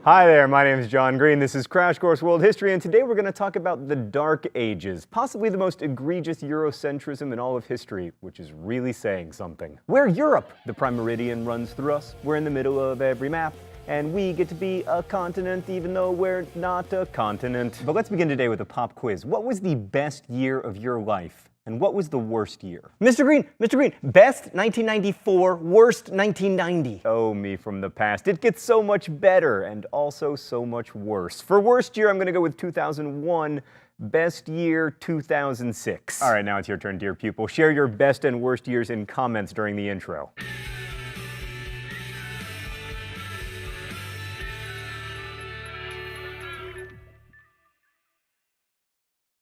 Hi there, my name is John Green. This is Crash Course World History, and today we're going to talk about the Dark Ages, possibly the most egregious Eurocentrism in all of history, which is really saying something. We're Europe. The prime meridian runs through us. We're in the middle of every map, and we get to be a continent even though we're not a continent. But let's begin today with a pop quiz. What was the best year of your life? And what was the worst year? Mr. Green, best 1994, worst 1990. Oh, me from the past. It gets so much better and also so much worse. For worst year, I'm gonna go with 2001. Best year, 2006. All right, now it's your turn, dear pupil. Share your best and worst years in comments during the intro.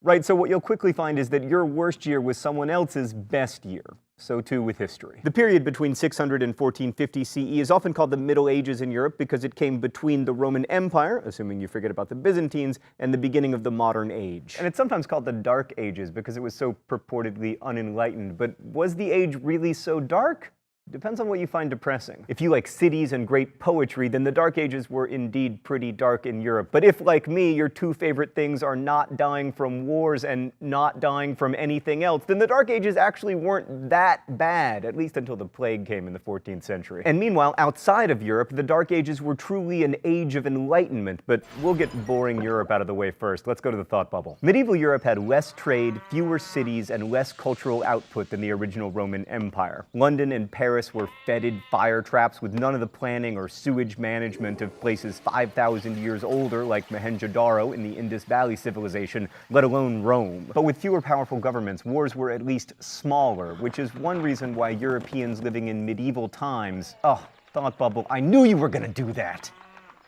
Right, so what you'll quickly find is that your worst year was someone else's best year. So too with history. The period between 600 and 1450 CE is often called the Middle Ages in Europe because it came between the Roman Empire, assuming you forget about the Byzantines, and the beginning of the modern age. And it's sometimes called the Dark Ages because it was so purportedly unenlightened. But was the age really so dark? Depends on what you find depressing. If you like cities and great poetry, then the Dark Ages were indeed pretty dark in Europe. But if, like me, your two favorite things are not dying from wars and not dying from anything else, then the Dark Ages actually weren't that bad, at least until the plague came in the 14th century. And meanwhile, outside of Europe, the Dark Ages were truly an age of enlightenment, but we'll get boring Europe out of the way first. Let's go to the thought bubble. Medieval Europe had less trade, fewer cities, and less cultural output than the original Roman Empire. London and Paris were fetid fire traps with none of the planning or sewage management of places 5,000 years older like Mohenjo-Daro in the Indus Valley civilization, let alone Rome. But with fewer powerful governments, wars were at least smaller, which is one reason why Europeans living in medieval times— oh, thought bubble, I knew you were gonna do that!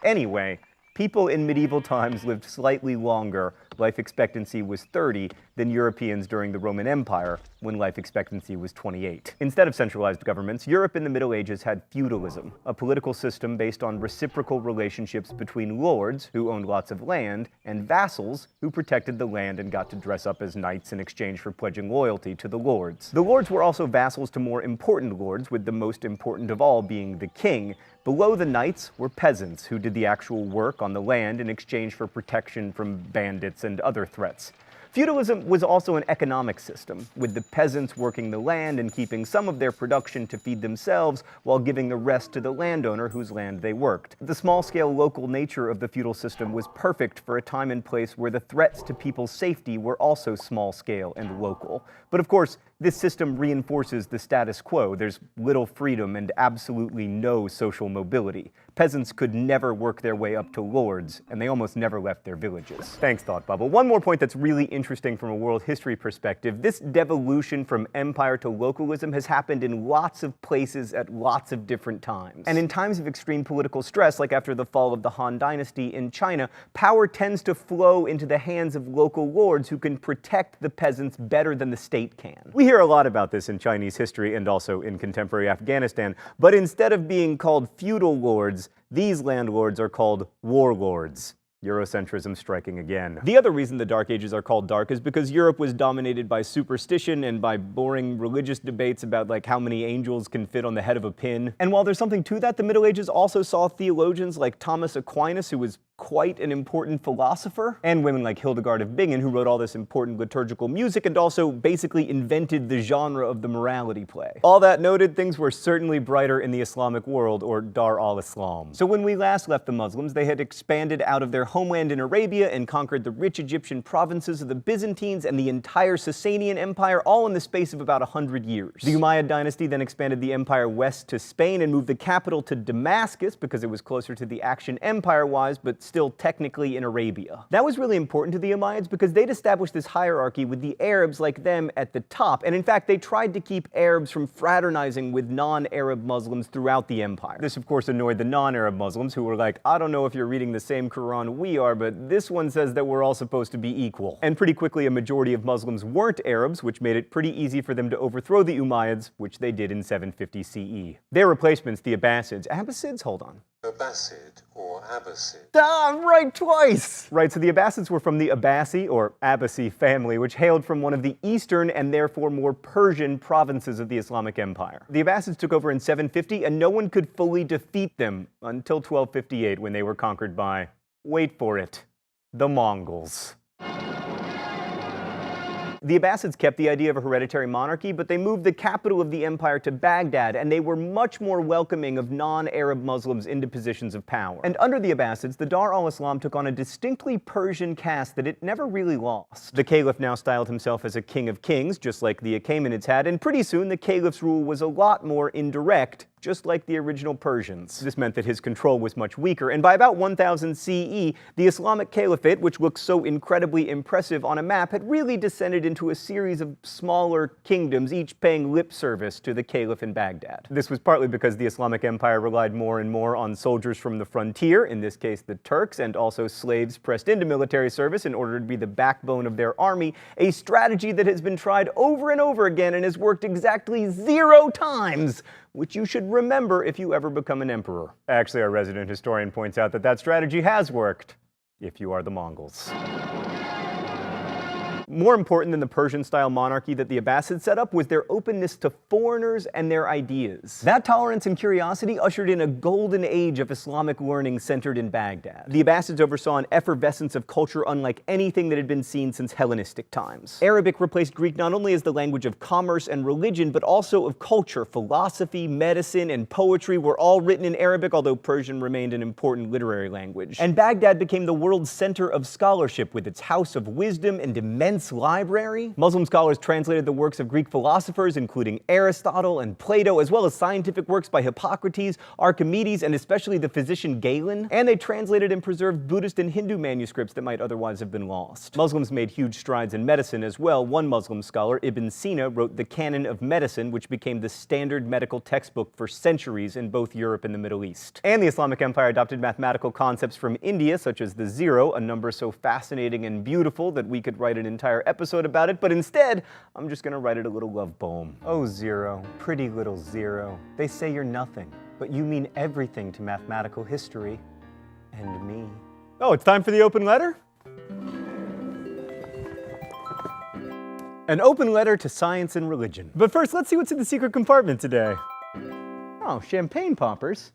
Anyway, people in medieval times lived slightly longer. Life expectancy was 30 than Europeans during the Roman Empire, when life expectancy was 28. Instead of centralized governments, Europe in the Middle Ages had feudalism, a political system based on reciprocal relationships between lords, who owned lots of land, and vassals, who protected the land and got to dress up as knights in exchange for pledging loyalty to the lords. The lords were also vassals to more important lords, with the most important of all being the king. Below the knights were peasants, who did the actual work on the land in exchange for protection from bandits and other threats. Feudalism was also an economic system, with the peasants working the land and keeping some of their production to feed themselves while giving the rest to the landowner whose land they worked. The small-scale local nature of the feudal system was perfect for a time and place where the threats to people's safety were also small-scale and local. But of course, this system reinforces the status quo. There's little freedom and absolutely no social mobility. Peasants could never work their way up to lords, and they almost never left their villages. Thanks, Thought Bubble. One more point that's really interesting from a world history perspective. This devolution from empire to localism has happened in lots of places at lots of different times. And in times of extreme political stress, like after the fall of the Han Dynasty in China, power tends to flow into the hands of local lords who can protect the peasants better than the state can. We hear a lot about this in Chinese history and also in contemporary Afghanistan, but instead of being called feudal lords, these landlords are called warlords. Eurocentrism striking again. The other reason the Dark Ages are called dark is because Europe was dominated by superstition and by boring religious debates about like how many angels can fit on the head of a pin. And while there's something to that, the Middle Ages also saw theologians like Thomas Aquinas, who was quite an important philosopher, and women like Hildegard of Bingen, who wrote all this important liturgical music and also basically invented the genre of the morality play. All that noted, things were certainly brighter in the Islamic world, or Dar al-Islam. So when we last left the Muslims, they had expanded out of their homeland in Arabia and conquered the rich Egyptian provinces of the Byzantines and the entire Sasanian Empire, all in the space of about 100 years. The Umayyad dynasty then expanded the empire west to Spain and moved the capital to Damascus because it was closer to the action empire-wise, but still technically in Arabia. That was really important to the Umayyads because they'd established this hierarchy with the Arabs like them at the top, and in fact they tried to keep Arabs from fraternizing with non-Arab Muslims throughout the empire. This of course annoyed the non-Arab Muslims who were like, I don't know if you're reading the same Quran we are, but this one says that we're all supposed to be equal. And pretty quickly a majority of Muslims weren't Arabs, which made it pretty easy for them to overthrow the Umayyads, which they did in 750 CE. Their replacements, the Abbasids, hold on. Abbasid or Abbasid? Ah, I'm right twice! Right, so the Abbasids were from the Abbasi, or Abbasi family, which hailed from one of the eastern and therefore more Persian provinces of the Islamic Empire. The Abbasids took over in 750, and no one could fully defeat them until 1258, when they were conquered by, wait for it, the Mongols. The Abbasids kept the idea of a hereditary monarchy, but they moved the capital of the empire to Baghdad, and they were much more welcoming of non-Arab Muslims into positions of power. And under the Abbasids, the Dar al-Islam took on a distinctly Persian cast that it never really lost. The Caliph now styled himself as a king of kings, just like the Achaemenids had, and pretty soon the Caliph's rule was a lot more indirect, just like the original Persians. This meant that his control was much weaker, and by about 1000 CE, the Islamic Caliphate, which looks so incredibly impressive on a map, had really descended into a series of smaller kingdoms, each paying lip service to the Caliph in Baghdad. This was partly because the Islamic Empire relied more and more on soldiers from the frontier, in this case the Turks, and also slaves pressed into military service in order to be the backbone of their army, a strategy that has been tried over and over again and has worked exactly 0 times, which you should remember if you ever become an emperor. Actually, our resident historian points out that that strategy has worked, if you are the Mongols. More important than the Persian-style monarchy that the Abbasids set up was their openness to foreigners and their ideas. That tolerance and curiosity ushered in a golden age of Islamic learning centered in Baghdad. The Abbasids oversaw an effervescence of culture unlike anything that had been seen since Hellenistic times. Arabic replaced Greek not only as the language of commerce and religion, but also of culture. Philosophy, medicine, and poetry were all written in Arabic, although Persian remained an important literary language. And Baghdad became the world's center of scholarship, with its house of wisdom and immense library. Muslim scholars translated the works of Greek philosophers, including Aristotle and Plato, as well as scientific works by Hippocrates, Archimedes, and especially the physician Galen. And they translated and preserved Buddhist and Hindu manuscripts that might otherwise have been lost. Muslims made huge strides in medicine as well. One Muslim scholar, Ibn Sina, wrote the Canon of Medicine, which became the standard medical textbook for centuries in both Europe and the Middle East. And the Islamic Empire adopted mathematical concepts from India, such as the zero, a number so fascinating and beautiful that we could write an entire episode about it, but instead, I'm just gonna write it a little love poem. Oh, zero, pretty little zero. They say you're nothing, but you mean everything to mathematical history and me. Oh, it's time for the open letter? An open letter to science and religion. But first, let's see what's in the secret compartment today. Oh, champagne poppers.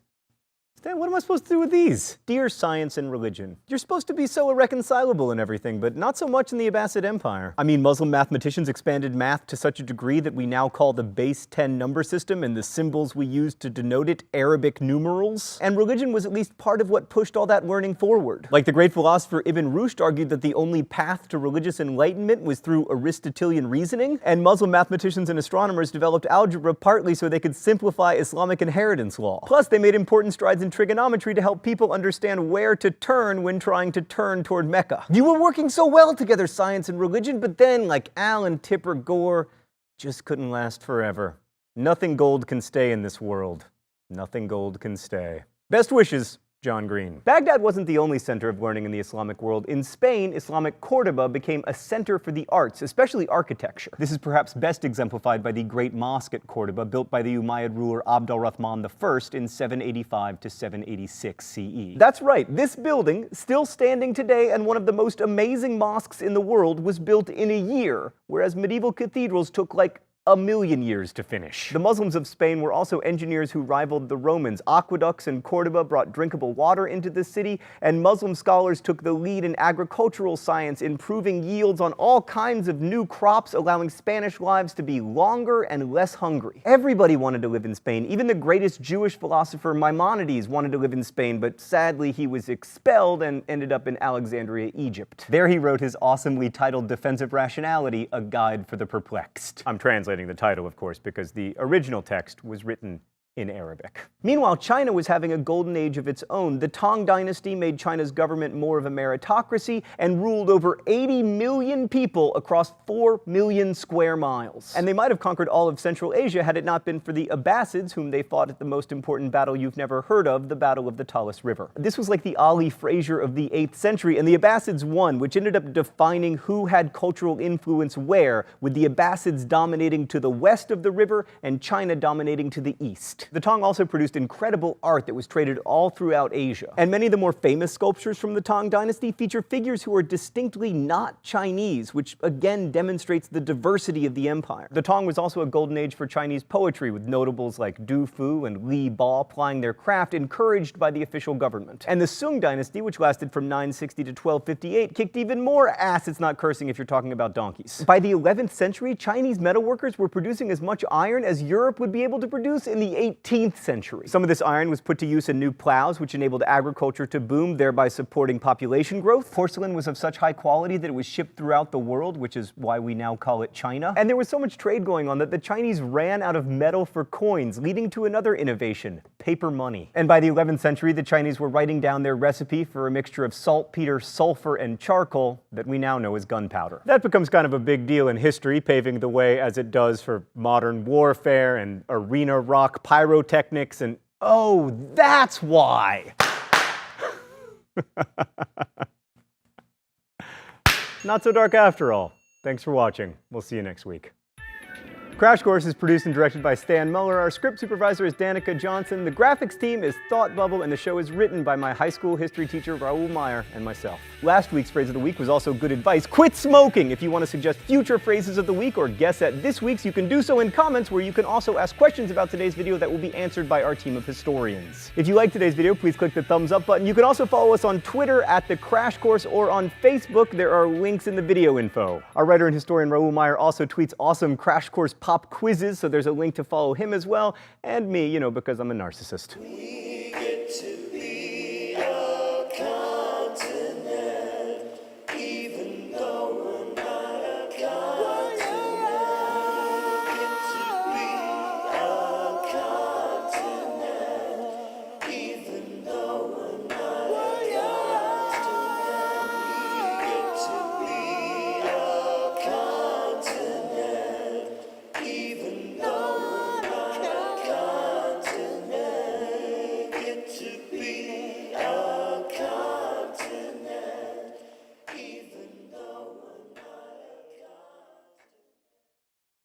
Stan, what am I supposed to do with these? Dear Science and Religion, you're supposed to be so irreconcilable and everything, but not so much in the Abbasid Empire. I mean, Muslim mathematicians expanded math to such a degree that we now call the base 10 number system and the symbols we use to denote it Arabic numerals. And religion was at least part of what pushed all that learning forward. Like the great philosopher Ibn Rushd argued that the only path to religious enlightenment was through Aristotelian reasoning, and Muslim mathematicians and astronomers developed algebra partly so they could simplify Islamic inheritance law. Plus, they made important strides in trigonometry to help people understand where to turn when trying to turn toward Mecca. You were working so well together, science and religion, but then, like Alan Tipper Gore, just couldn't last forever. Nothing gold can stay in this world. Nothing gold can stay. Best wishes, John Green. Baghdad wasn't the only center of learning in the Islamic world. In Spain, Islamic Córdoba became a center for the arts, especially architecture. This is perhaps best exemplified by the Great Mosque at Córdoba, built by the Umayyad ruler Abd al-Rahman I in 785 to 786 CE. That's right, this building, still standing today and one of the most amazing mosques in the world, was built in a year, whereas medieval cathedrals took like a million years to finish. The Muslims of Spain were also engineers who rivaled the Romans. Aqueducts in Córdoba brought drinkable water into the city, and Muslim scholars took the lead in agricultural science, improving yields on all kinds of new crops, allowing Spanish lives to be longer and less hungry. Everybody wanted to live in Spain. Even the greatest Jewish philosopher Maimonides wanted to live in Spain, but sadly he was expelled and ended up in Alexandria, Egypt. There he wrote his awesomely titled Defense of Rationality, A Guide for the Perplexed. I'm translating the title, of course, because the original text was written in Arabic. Meanwhile, China was having a golden age of its own. The Tang dynasty made China's government more of a meritocracy and ruled over 80 million people across 4 million square miles. And they might have conquered all of Central Asia had it not been for the Abbasids, whom they fought at the most important battle you've never heard of, the Battle of the Talas River. This was like the Ali Fraser of the 8th century, and the Abbasids won, which ended up defining who had cultural influence where, with the Abbasids dominating to the west of the river and China dominating to the east. The Tang also produced incredible art that was traded all throughout Asia. And many of the more famous sculptures from the Tang dynasty feature figures who are distinctly not Chinese, which again demonstrates the diversity of the empire. The Tang was also a golden age for Chinese poetry, with notables like Du Fu and Li Ba plying their craft, encouraged by the official government. And the Sung dynasty, which lasted from 960 to 1258, kicked even more ass. It's not cursing if you're talking about donkeys. By the 11th century, Chinese metalworkers were producing as much iron as Europe would be able to produce in the 18th century. Some of this iron was put to use in new plows, which enabled agriculture to boom, thereby supporting population growth. Porcelain was of such high quality that it was shipped throughout the world, which is why we now call it China. And there was so much trade going on that the Chinese ran out of metal for coins, leading to another innovation: paper money. And by the 11th century, the Chinese were writing down their recipe for a mixture of saltpeter, sulfur, and charcoal that we now know as gunpowder. That becomes kind of a big deal in history, paving the way as it does for modern warfare and arena rock pyrotechnics and oh, that's why! Not so dark after all. Thanks for watching. We'll see you next week. Crash Course is produced and directed by Stan Muller. Our script supervisor is Danica Johnson. The graphics team is Thought Bubble, and the show is written by my high school history teacher, Raoul Meyer, and myself. Last week's phrase of the week was also good advice. Quit smoking! If you want to suggest future phrases of the week or guess at this week's, you can do so in comments, where you can also ask questions about today's video that will be answered by our team of historians. If you liked today's video, please click the thumbs up button. You can also follow us on Twitter at The Crash Course or on Facebook. There are links in the video info. Our writer and historian Raoul Meyer also tweets awesome Crash Course pop quizzes, so there's a link to follow him as well, and me, because I'm a narcissist.